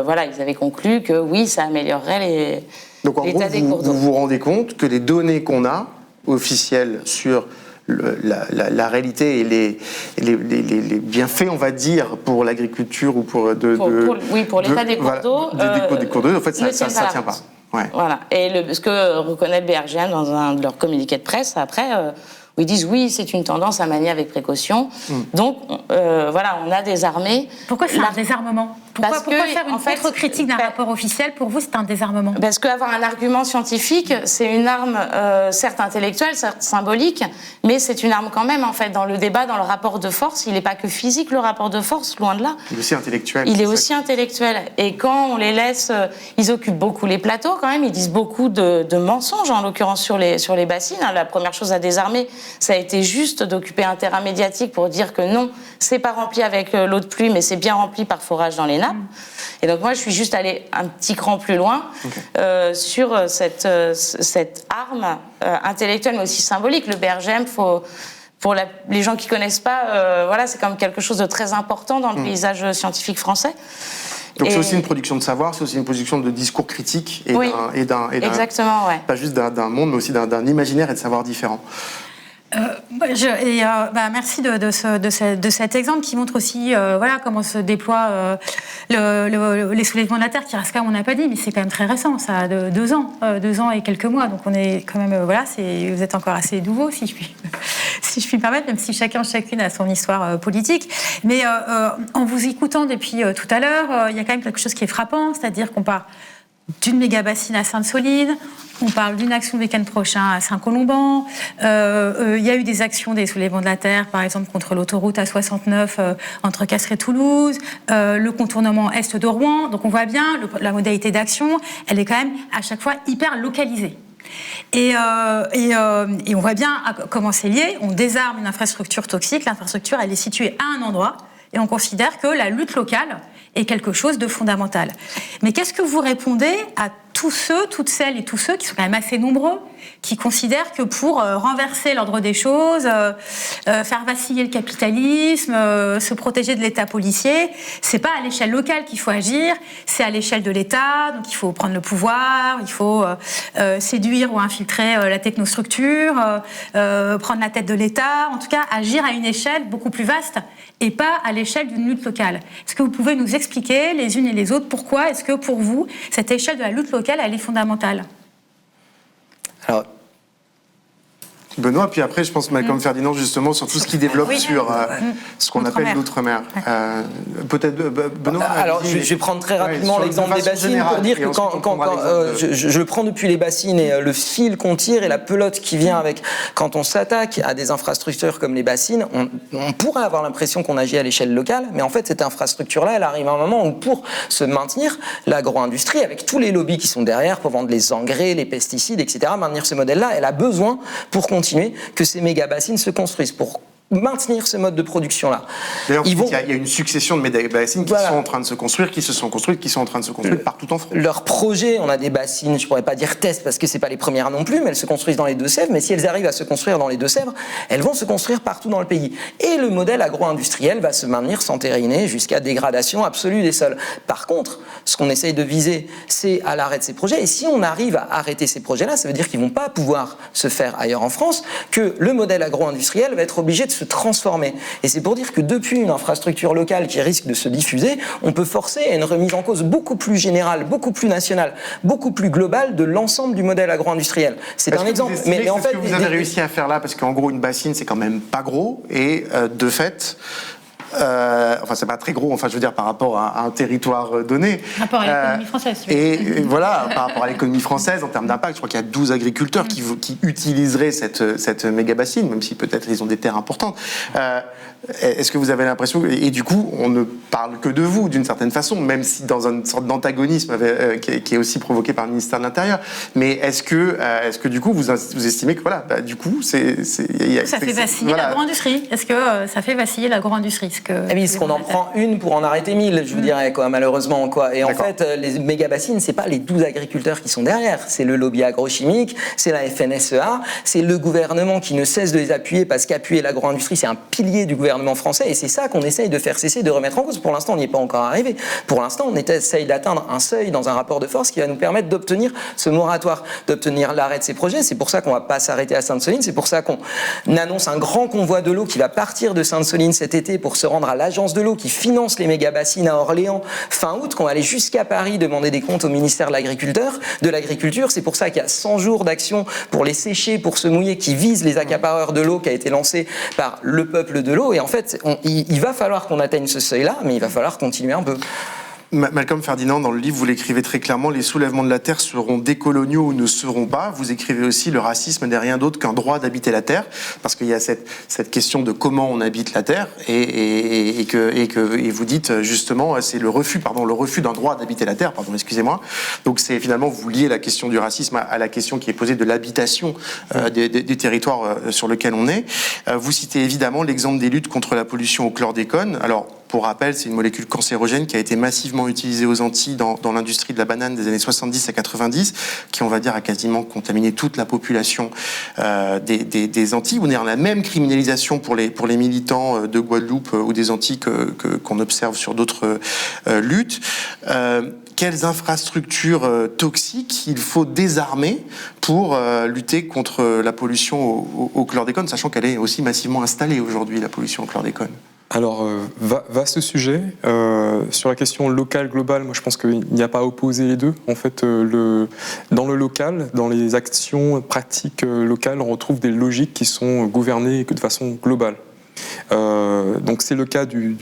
voilà, ils avaient conclu que oui, ça améliorerait l'état des cours d'eau. Vous vous rendez compte que les données qu'on a, officielles, sur la réalité et les bienfaits, on va dire, pour l'agriculture ou pour l'état des cours d'eau, des cours d'eau, en fait, ça ne tient pas. Ouais. Voilà. Et ce que reconnaît le BRGM dans un de leurs communiqués de presse après, où ils disent oui, c'est une tendance à manier avec précaution. Donc voilà, on a des armées. Pourquoi c'est un désarmement? Pourquoi faire une contre-critique d'un rapport officiel? Pour vous, c'est un désarmement? Parce qu'avoir un argument scientifique, c'est une arme certes intellectuelle, certes symbolique, mais c'est une arme quand même, en fait, dans le débat, dans le rapport de force. Il n'est pas que physique, le rapport de force, loin de là. Il est aussi intellectuel. Il est aussi intellectuel. Et quand on les laisse, ils occupent beaucoup les plateaux quand même, ils disent beaucoup de mensonges, en l'occurrence sur les bassines. La première chose à désarmer, ça a été juste d'occuper un terrain médiatique pour dire que non, c'est pas rempli avec l'eau de pluie, mais c'est bien rempli par forage dans les nappes. Et donc moi, je suis juste allée un petit cran plus loin sur cette arme intellectuelle, mais aussi symbolique. Le BRGM, pour les gens qui connaissent pas, voilà, c'est quand même quelque chose de très important dans le paysage scientifique français. Donc c'est aussi une production de savoir, c'est aussi une production de discours critiques exactement, ouais. Pas juste d'un monde, mais aussi d'un imaginaire et de savoir différent. Merci de cet exemple qui montre aussi comment se déploient les soulèvements de la terre, qui reste quand même, on n'a pas dit, mais c'est quand même très récent, ça a 2 ans, 2 ans et quelques mois, donc on est quand même, vous êtes encore assez nouveau, si je puis me permettre, même si chacune a son histoire politique. Mais en vous écoutant depuis tout à l'heure, il y a quand même quelque chose qui est frappant, c'est-à-dire qu'on parle d'une méga-bassine à Sainte-Soline, on parle d'une action le week-end prochain à Saint-Colomban, il y a eu des actions des soulèvements de la terre, par exemple contre l'autoroute A69 entre Castres et Toulouse, le contournement est de Rouen, donc on voit bien la modalité d'action, elle est quand même à chaque fois hyper localisée. Et on voit bien comment c'est lié, on désarme une infrastructure toxique, l'infrastructure elle est située à un endroit, et on considère que la lutte locale est quelque chose de fondamental. Mais qu'est-ce que vous répondez à tous ceux, toutes celles et tous ceux qui sont quand même assez nombreux, qui considèrent que pour renverser l'ordre des choses, faire vaciller le capitalisme, se protéger de l'État policier, c'est pas à l'échelle locale qu'il faut agir, c'est à l'échelle de l'État, donc il faut prendre le pouvoir, il faut séduire ou infiltrer la technostructure, prendre la tête de l'État, en tout cas agir à une échelle beaucoup plus vaste et pas à l'échelle d'une lutte locale. Est-ce que vous pouvez nous expliquer, les unes et les autres, pourquoi est-ce que pour vous, cette échelle de la lutte locale, elle est fondamentale? Alors, Benoît, puis après, je pense Malcolm Ferdinand, justement, sur tout ce qui développe sur ce qu'on appelle l'outre-mer. Peut-être, Benoît. Alors, je vais prendre très rapidement l'exemple des bassines pour dire que je le prends depuis les bassines et le fil qu'on tire et la pelote qui vient avec. Quand on s'attaque à des infrastructures comme les bassines, on pourrait avoir l'impression qu'on agit à l'échelle locale, mais en fait, cette infrastructure-là, elle arrive à un moment où, pour se maintenir, l'agro-industrie, avec tous les lobbies qui sont derrière pour vendre les engrais, les pesticides, etc., maintenir ce modèle-là, elle a besoin, pour continuer, que ces méga-bassines se construisent, pour maintenir ce mode de production-là. D'ailleurs, il y a une succession de méga-bassines qui sont en train de se construire, qui se sont construites, qui sont en train de se construire partout en France. Leur projet, on a des bassines, je pourrais pas dire test parce que c'est pas les premières non plus, mais elles se construisent dans les Deux-Sèvres, mais si elles arrivent à se construire dans les Deux-Sèvres, elles vont se construire partout dans le pays. Et le modèle agro-industriel va se maintenir s'entériner jusqu'à dégradation absolue des sols. Par contre, ce qu'on essaye de viser, c'est à l'arrêt de ces projets, et si on arrive à arrêter ces projets-là, ça veut dire qu'ils vont pas pouvoir se faire ailleurs en France, que le modèle agro-industriel va être obligé de se transformer. Et c'est pour dire que depuis une infrastructure locale qui risque de se diffuser, on peut forcer à une remise en cause beaucoup plus générale, beaucoup plus nationale, beaucoup plus globale de l'ensemble du modèle agro-industriel. C'est un exemple. Mais en fait, ce que vous avez réussi à faire là, parce qu'en gros, une bassine, c'est quand même pas gros, et de fait, enfin, c'est pas très gros, enfin, je veux dire, par rapport à un territoire donné. Par rapport à l'économie française. Et voilà, par rapport à l'économie française, en termes d'impact, je crois qu'il y a 12 agriculteurs qui utiliseraient cette méga bassine, même si peut-être ils ont des terres importantes. Est-ce que vous avez l'impression, et du coup, on ne parle que de vous, d'une certaine façon, même si dans une sorte d'antagonisme qui est aussi provoqué par le ministère de l'Intérieur, mais est-ce que du coup, vous estimez que, voilà, du coup, ça fait vaciller l'agro-industrie. Est-ce que ça fait vaciller l'agro-industrie? puisque... Qu'on en prend une pour en arrêter 1000, je vous dirais, quoi, malheureusement. Quoi. Et en fait, les méga-bassines, c'est pas les 12 agriculteurs qui sont derrière, c'est le lobby agrochimique, c'est la FNSEA, c'est le gouvernement qui ne cesse de les appuyer, parce qu'appuyer l'agro-industrie, c'est un pilier du gouvernement français, et c'est ça qu'on essaye de faire cesser, de remettre en cause. Pour l'instant, on n'y est pas encore arrivé. Pour l'instant, on essaye d'atteindre un seuil dans un rapport de force qui va nous permettre d'obtenir ce moratoire, d'obtenir l'arrêt de ces projets. C'est pour ça qu'on va pas s'arrêter à Sainte-Soline, c'est pour ça qu'on annonce un grand convoi de l'eau qui va partir de Sainte-Soline cet été pour se rendre à l'agence de l'eau qui finance les méga-bassines à Orléans fin août, qu'on va aller jusqu'à Paris demander des comptes au ministère de l'Agriculture. C'est pour ça qu'il y a 100 jours d'action pour les sécher, pour se mouiller, qui vise les accapareurs de l'eau, qui a été lancé par le peuple de l'eau. Et en fait, il va falloir qu'on atteigne ce seuil-là, mais il va falloir continuer un peu. Malcolm Ferdinand, dans le livre, vous l'écrivez très clairement, les soulèvements de la terre seront décoloniaux ou ne seront pas. Vous écrivez aussi, le racisme n'est rien d'autre qu'un droit d'habiter la terre, parce qu'il y a cette question de comment on habite la terre, et vous dites justement, c'est le refus d'un droit d'habiter la terre, excusez-moi. Donc c'est finalement, vous liez la question du racisme à la question qui est posée de l'habitation des territoires sur lesquels on est. Vous citez évidemment l'exemple des luttes contre la pollution au chlordécone. Alors, pour rappel, c'est une molécule cancérogène qui a été massivement utilisée aux Antilles dans l'industrie de la banane des années 70 à 90, qui, on va dire, a quasiment contaminé toute la population des Antilles. On est dans la même criminalisation pour les militants de Guadeloupe ou des Antilles qu'on observe sur d'autres luttes. Quelles infrastructures toxiques il faut désarmer pour lutter contre la pollution au chlordécone, sachant qu'elle est aussi massivement installée aujourd'hui, la pollution au chlordécone? Alors, vaste sujet. Sur la question locale, globale, moi je pense qu'il n'y a pas à opposer les deux. En fait, dans le local, dans les actions pratiques locales, on retrouve des logiques qui sont gouvernées de façon globale. Donc c'est le cas du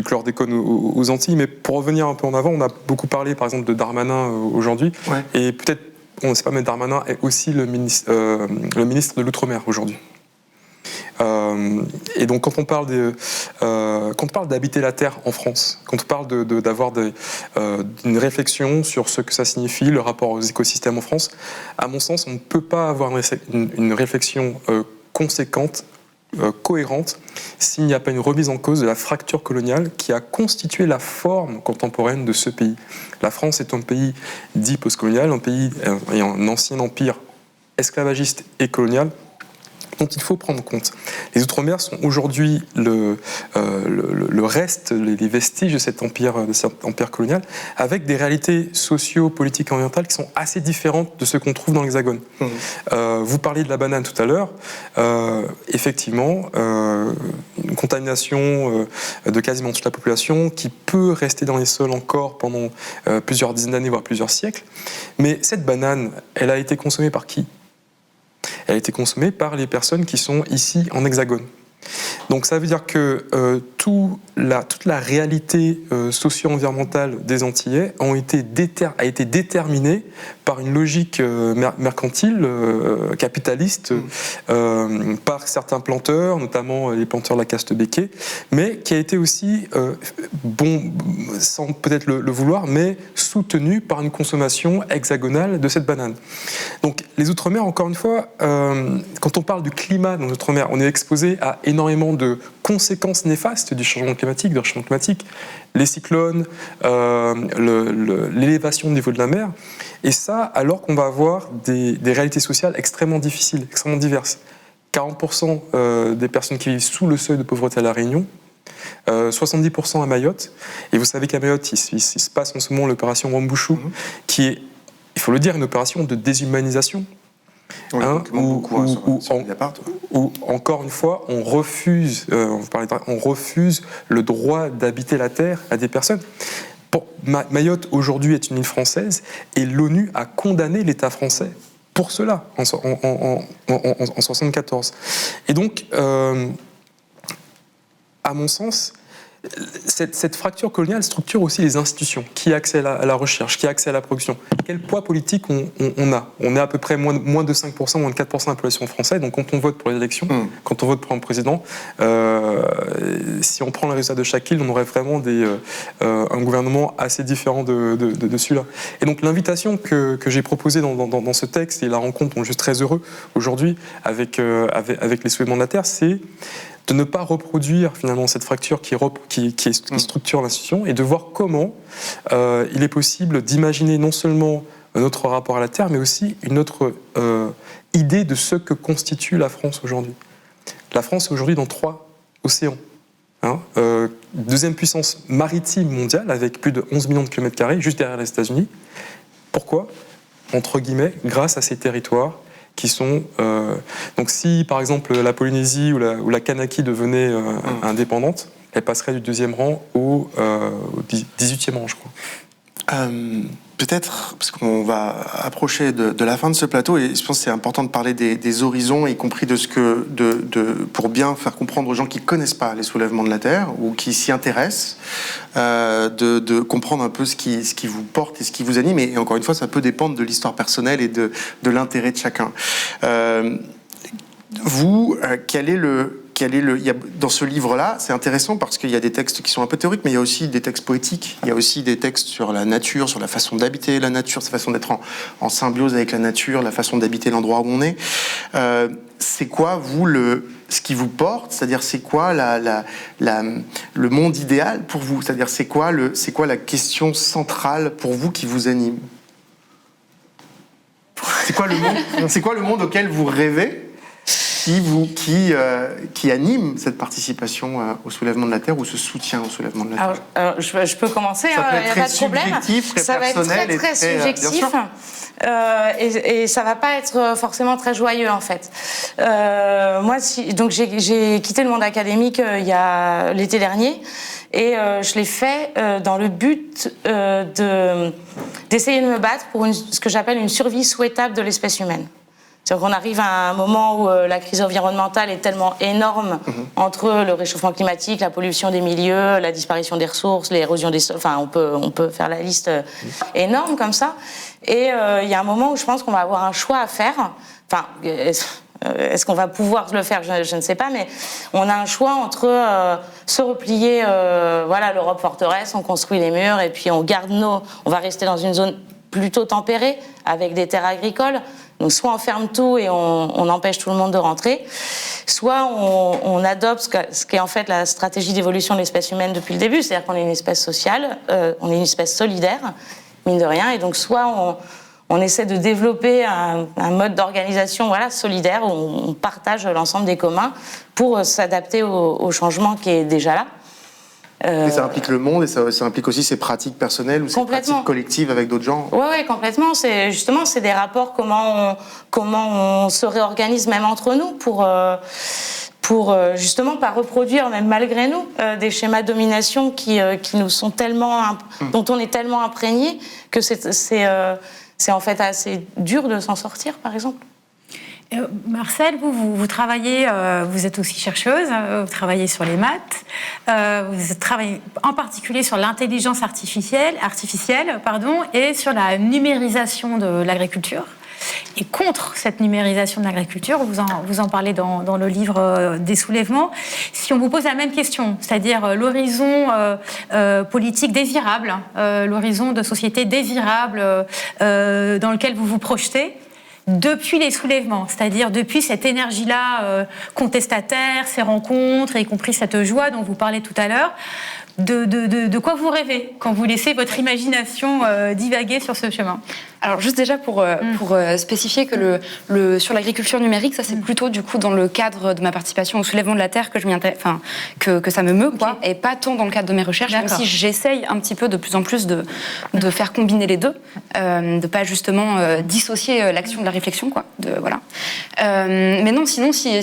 chlordécone aux Antilles. Mais pour revenir un peu en avant, on a beaucoup parlé par exemple de Darmanin aujourd'hui. Ouais. Et peut-être, on ne sait pas, mais Darmanin est aussi le ministre de l'Outre-mer aujourd'hui. Et donc quand on parle d'habiter la terre en France, quand on parle d'avoir une réflexion sur ce que ça signifie, le rapport aux écosystèmes en France, à mon sens, on ne peut pas avoir une réflexion conséquente, cohérente, s'il n'y a pas une remise en cause de la fracture coloniale qui a constitué la forme contemporaine de ce pays. La France est un pays dit postcolonial, un pays ayant un ancien empire esclavagiste et colonial, dont il faut prendre compte. Les Outre-mer sont aujourd'hui le reste, les vestiges de cet empire colonial, avec des réalités socio-politiques orientales qui sont assez différentes de ce qu'on trouve dans l'Hexagone. Vous parliez de la banane tout à l'heure. Effectivement, une contamination de quasiment toute la population qui peut rester dans les sols encore pendant plusieurs dizaines d'années, voire plusieurs siècles. Mais cette banane, elle a été consommée par qui ? Elle a été consommée par les personnes qui sont ici en Hexagone. Donc ça veut dire que toute la réalité socio-environnementale des Antillais a été déterminée par une logique mercantile, capitaliste, par certains planteurs, notamment les planteurs de la caste Béquet, mais qui a été aussi, sans peut-être le vouloir, mais soutenue par une consommation hexagonale de cette banane. Donc les Outre-mer, encore une fois, quand on parle du climat dans les Outre-mer, on est exposé à énormément de conséquences néfastes du changement climatique, les cyclones, l'élévation du niveau de la mer, et ça alors qu'on va avoir des réalités sociales extrêmement difficiles, extrêmement diverses. 40% des personnes qui vivent sous le seuil de pauvreté à La Réunion, 70% à Mayotte, et vous savez qu'à Mayotte, il se passe en ce moment l'opération Wambushu, qui est, il faut le dire, une opération de déshumanisation. Oui, où, encore une fois, on refuse le droit d'habiter la terre à des personnes. Mayotte, aujourd'hui, est une île française et l'ONU a condamné l'État français pour cela, en 1974. Et donc, à mon sens, cette fracture coloniale structure aussi les institutions. Qui a accès à la recherche, qui a accès à la production. Quel poids politique on a ? On est à peu près moins de 5%, moins de 4% de la population française. Donc quand on vote pour les élections, quand on vote pour un président, si on prend le résultat de chaque île, on aurait vraiment un gouvernement assez différent de celui-là. Et donc l'invitation que j'ai proposée dans ce texte et la rencontre dont je suis très heureux aujourd'hui avec les soulèvements de la terre, c'est de ne pas reproduire finalement cette fracture qui structure l'institution, et de voir comment il est possible d'imaginer non seulement notre rapport à la Terre, mais aussi une autre idée de ce que constitue la France aujourd'hui. La France est aujourd'hui dans 3 océans. Deuxième puissance maritime mondiale, avec plus de 11 millions de kilomètres carrés, juste derrière les États-Unis. Pourquoi ? Entre guillemets, grâce à ces territoires qui sont... donc si, par exemple, la Polynésie ou la Kanaki devenait indépendante, elle passerait du 2e rang au 18e rang, je crois. Peut-être, parce qu'on va approcher de la fin de ce plateau, et je pense que c'est important de parler des horizons, y compris de ce que, pour bien faire comprendre aux gens qui ne connaissent pas les soulèvements de la Terre, ou qui s'y intéressent, de comprendre un peu ce qui vous porte et ce qui vous anime. Et encore une fois, ça peut dépendre de l'histoire personnelle et de l'intérêt de chacun. Vous, quel est le... dans ce livre-là, c'est intéressant parce qu'il y a des textes qui sont un peu théoriques, mais il y a aussi des textes poétiques, il y a aussi des textes sur la nature, sur la façon d'habiter la nature, sa façon d'être en symbiose avec la nature, la façon d'habiter l'endroit où on est. C'est quoi, vous, ce qui vous porte ? C'est-à-dire, c'est quoi le monde idéal pour vous ? C'est-à-dire, c'est quoi la question centrale pour vous qui vous anime ? C'est quoi le monde auquel vous rêvez ? Qui anime cette participation au soulèvement de la Terre ou ce soutien au soulèvement de la Terre? Alors, je peux commencer, ça peut il n'y a pas de problème. Ça va être très subjectif et ça va pas être forcément très joyeux en fait. Moi, donc j'ai quitté le monde académique il y a l'été dernier. Et je l'ai fait dans le but d'essayer de me battre pour ce que j'appelle une survie souhaitable de l'espèce humaine. C'est-à-dire qu'on arrive à un moment où la crise environnementale est tellement énorme entre le réchauffement climatique, la pollution des milieux, la disparition des ressources, l'érosion des sols, enfin on peut faire la liste énorme comme ça. Et il y a un moment où je pense qu'on va avoir un choix à faire. Enfin, est-ce qu'on va pouvoir le faire ? Je ne sais pas, mais on a un choix entre se replier, voilà, l'Europe forteresse, on construit les murs et puis on va rester dans une zone plutôt tempérée avec des terres agricoles. Donc soit on ferme tout et on empêche tout le monde de rentrer, soit on adopte ce qui est en fait la stratégie d'évolution de l'espèce humaine depuis le début, c'est-à-dire qu'on est une espèce sociale, on est une espèce solidaire, mine de rien, et donc soit on essaie de développer un mode d'organisation solidaire où on partage l'ensemble des communs pour s'adapter au changement qui est déjà là. Et ça implique le monde et ça implique aussi ses pratiques personnelles ou ses pratiques collectives avec d'autres gens. Oui, complètement. C'est des rapports, comment on se réorganise même entre nous pour justement pas reproduire, même malgré nous, des schémas de domination qui nous sont dont on est tellement imprégné que c'est en fait assez dur de s'en sortir, par exemple. Marcel, vous travaillez, vous êtes aussi chercheuse, vous travaillez sur les maths, vous travaillez en particulier sur l'intelligence artificielle, et sur la numérisation de l'agriculture. Et contre cette numérisation de l'agriculture, vous en parlez dans le livre des soulèvements. Si on vous pose la même question, c'est-à-dire l'horizon politique désirable, l'horizon de société désirable dans lequel vous vous projetez, depuis les soulèvements, c'est-à-dire depuis cette énergie-là contestataire, ces rencontres, y compris cette joie dont vous parlez tout à l'heure, de quoi vous rêvez quand vous laissez votre imagination divaguer sur ce chemin? Alors juste déjà pour spécifier que sur l'agriculture numérique, ça c'est plutôt du coup dans le cadre de ma participation au soulèvement de la Terre que que ça me meut, quoi, et pas tant dans le cadre de mes recherches, même si j'essaye un petit peu de plus en plus de faire combiner les deux, de pas justement dissocier l'action de la réflexion, quoi. Voilà. Mais non, sinon si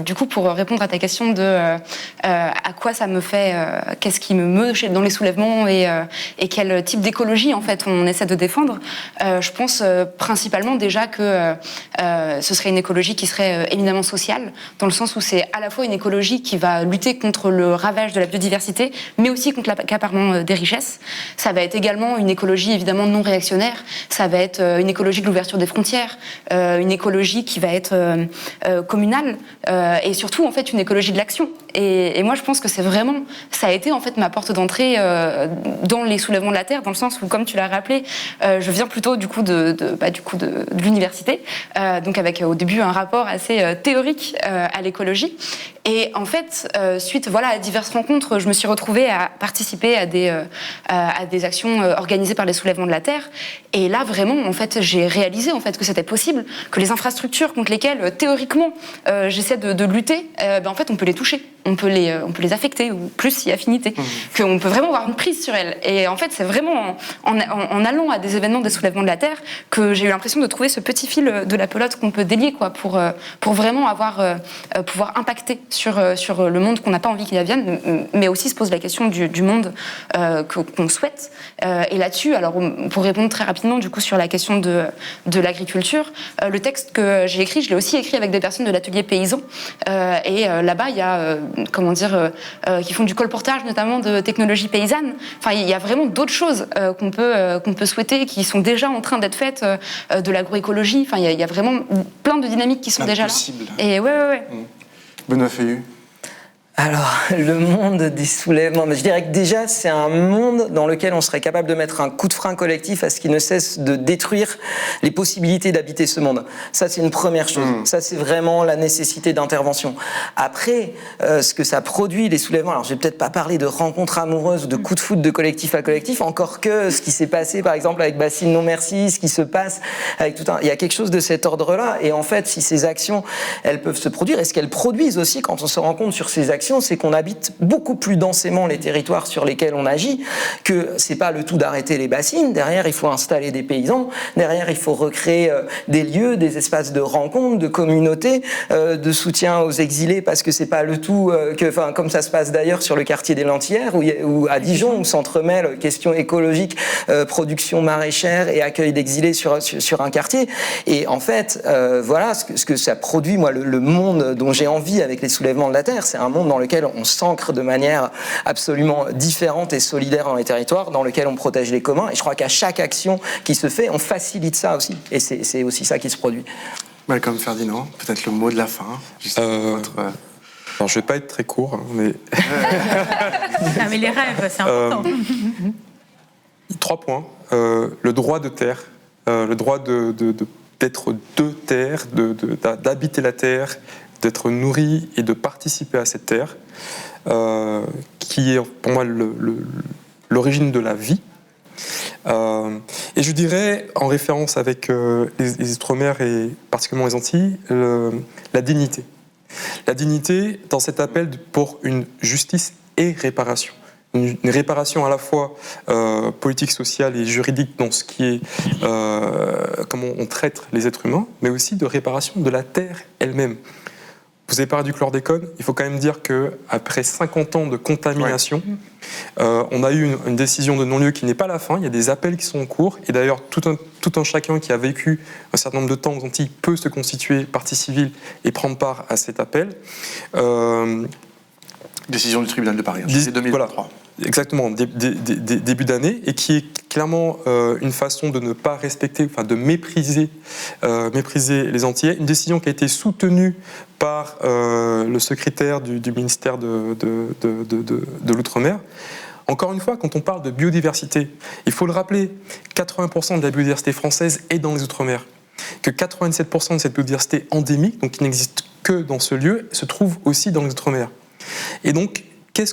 du coup pour répondre à ta question de à quoi ça me fait, qu'est-ce qui me meut dans les soulèvements et quel type d'écologie en fait on essaie de défendre. Je pense principalement déjà que ce serait une écologie qui serait éminemment sociale, dans le sens où c'est à la fois une écologie qui va lutter contre le ravage de la biodiversité, mais aussi contre l'accaparement des richesses. Ça va être également une écologie évidemment non réactionnaire, ça va être une écologie de l'ouverture des frontières, une écologie qui va être communale, et surtout en fait une écologie de l'action. Et moi je pense que ça a été en fait ma porte d'entrée dans les soulèvements de la Terre, dans le sens où, comme tu l'as rappelé, je viens plutôt du coup de l'université, donc avec au début un rapport assez théorique à l'écologie. Et en fait, suite à diverses rencontres, je me suis retrouvée à participer à des actions organisées par les soulèvements de la Terre. Et là, vraiment, en fait, j'ai réalisé en fait que c'était possible, que les infrastructures contre lesquelles théoriquement j'essaie de lutter, en fait, on peut les toucher, on peut les affecter, ou plus si affinité, qu'on peut vraiment avoir une prise sur elles. Et en fait, c'est vraiment en allant à des événements des soulèvements de la Terre que j'ai eu l'impression de trouver ce petit fil de la pelote qu'on peut délier, quoi, pour vraiment pouvoir impacter sur le monde qu'on n'a pas envie qu'il advienne, mais aussi se pose la question du monde qu'on souhaite. Et là-dessus, alors pour répondre très rapidement du coup sur la question de l'agriculture, le texte que j'ai écrit, je l'ai aussi écrit avec des personnes de l'atelier paysan. Et là-bas, il y a qui font du colportage notamment de technologies paysannes. Enfin, il y a vraiment d'autres choses qu'on peut souhaiter, qui sont déjà en train d'être faites, de l'agroécologie. Enfin, il y a vraiment plein de dynamiques qui sont déjà là. Et ouais. Benoît Feillu. Alors, le monde des soulèvements, je dirais que déjà, c'est un monde dans lequel on serait capable de mettre un coup de frein collectif à ce qui ne cesse de détruire les possibilités d'habiter ce monde. Ça, c'est une première chose. Ça, c'est vraiment la nécessité d'intervention. Après, ce que ça produit, les soulèvements, alors je vais peut-être pas parler de rencontres amoureuses ou de coups de foudre de collectif à collectif, encore que ce qui s'est passé, par exemple, avec Bassine Non Merci, ce qui se passe avec il y a quelque chose de cet ordre-là. Et en fait, si ces actions, elles peuvent se produire, et ce qu'elles produisent aussi, quand on se rend compte sur ces actions, c'est qu'on habite beaucoup plus densément les territoires sur lesquels on agit, que c'est pas le tout d'arrêter les bassines. Derrière, il faut installer des paysans. Derrière, il faut recréer des lieux, des espaces de rencontre, de communauté, de soutien aux exilés, parce que c'est pas le tout comme ça se passe d'ailleurs sur le quartier des Lentillères, ou à Dijon, où s'entremêlent questions écologiques, production maraîchère et accueil d'exilés sur un quartier. Et en fait, voilà ce que ça produit. Moi, le monde dont j'ai envie avec les soulèvements de la Terre, c'est un monde dans lequel on s'ancre de manière absolument différente et solidaire dans les territoires, dans lequel on protège les communs. Et je crois qu'à chaque action qui se fait, on facilite ça aussi. Et c'est aussi ça qui se produit. Malcolm Ferdinand, peut-être le mot de la fin. Alors, je ne vais pas être très court, mais... mais les rêves, c'est important. 3 points. Le droit de terre, le droit d'être de terre, d'habiter la terre, d'être nourri et de participer à cette terre, qui est pour moi l'origine de la vie. Et je dirais, en référence avec les Outre-mer et particulièrement les Antilles, la dignité. La dignité dans cet appel pour une justice et réparation. Une réparation à la fois politique, sociale et juridique dans ce qui est comment on traite les êtres humains, mais aussi de réparation de la terre elle-même. Vous avez parlé du chlordécone, il faut quand même dire qu'après 50 ans de contamination, on a eu une décision de non-lieu qui n'est pas la fin, il y a des appels qui sont en cours, et d'ailleurs tout un chacun qui a vécu un certain nombre de temps aux Antilles peut se constituer partie civile et prendre part à cet appel. Décision du tribunal de Paris, c'est 2023. Voilà, exactement, début d'année, et qui est clairement une façon de ne pas respecter, enfin de mépriser les Antillais. Une décision qui a été soutenue par le secrétaire du ministère de l'Outre-mer. Encore une fois, quand on parle de biodiversité, il faut le rappeler, 80% de la biodiversité française est dans les Outre-mer. Que 97% de cette biodiversité endémique, donc qui n'existe que dans ce lieu, se trouve aussi dans les Outre-mer. Et donc, quels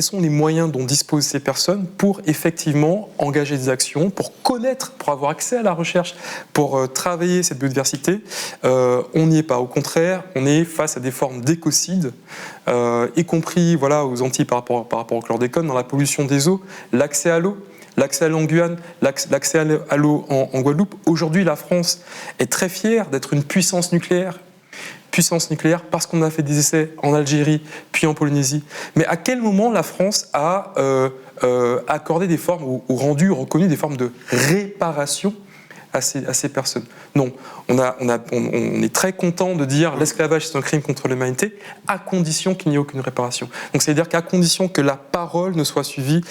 sont les moyens dont disposent ces personnes pour effectivement engager des actions, pour connaître, pour avoir accès à la recherche, pour travailler cette biodiversité? On n'y est pas. Au contraire, on est face à des formes d'écocide, y compris aux Antilles par rapport au chlordécone, dans la pollution des eaux, l'accès à l'eau. L'accès à l'eau en Guyane, l'accès à l'eau en Guadeloupe. Aujourd'hui, la France est très fière d'être une puissance nucléaire parce qu'on a fait des essais en Algérie puis en Polynésie. Mais à quel moment la France a accordé des formes ou reconnu des formes de réparation à ces personnes? Non, on est très content de dire l'esclavage c'est un crime contre l'humanité à condition qu'il n'y ait aucune réparation. Donc c'est-à-dire qu'à condition que la parole ne soit suivie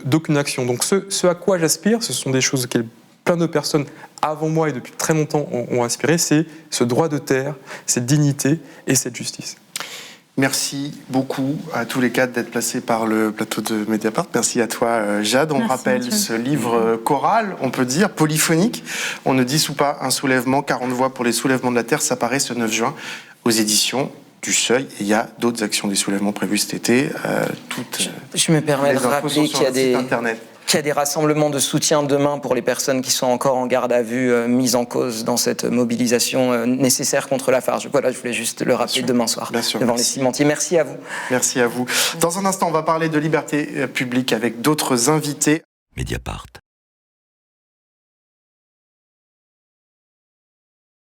d'aucune action. Donc ce à quoi j'aspire, ce sont des choses auxquelles plein de personnes avant moi et depuis très longtemps ont aspiré, c'est ce droit de terre, cette dignité et cette justice. Merci beaucoup à tous les quatre d'être placés par le plateau de Mediapart. Merci à toi, Jade. On rappelle ce livre choral, on peut dire, polyphonique. On ne dissout pas un soulèvement, 40 voix pour les soulèvements de la Terre. Ça paraît ce 9 juin aux éditions du seuil. Et il y a d'autres actions des soulèvements prévues cet été. Je me permets de rappeler qu'il y a des... Internet. Qu'il y a des rassemblements de soutien demain pour les personnes qui sont encore en garde à vue, mises en cause dans cette mobilisation nécessaire contre Lafarge. Voilà, je voulais juste le rappeler demain soir devant les cimentiers. Merci à vous. Merci à vous. Dans un instant, on va parler de liberté publique avec d'autres invités. Mediapart.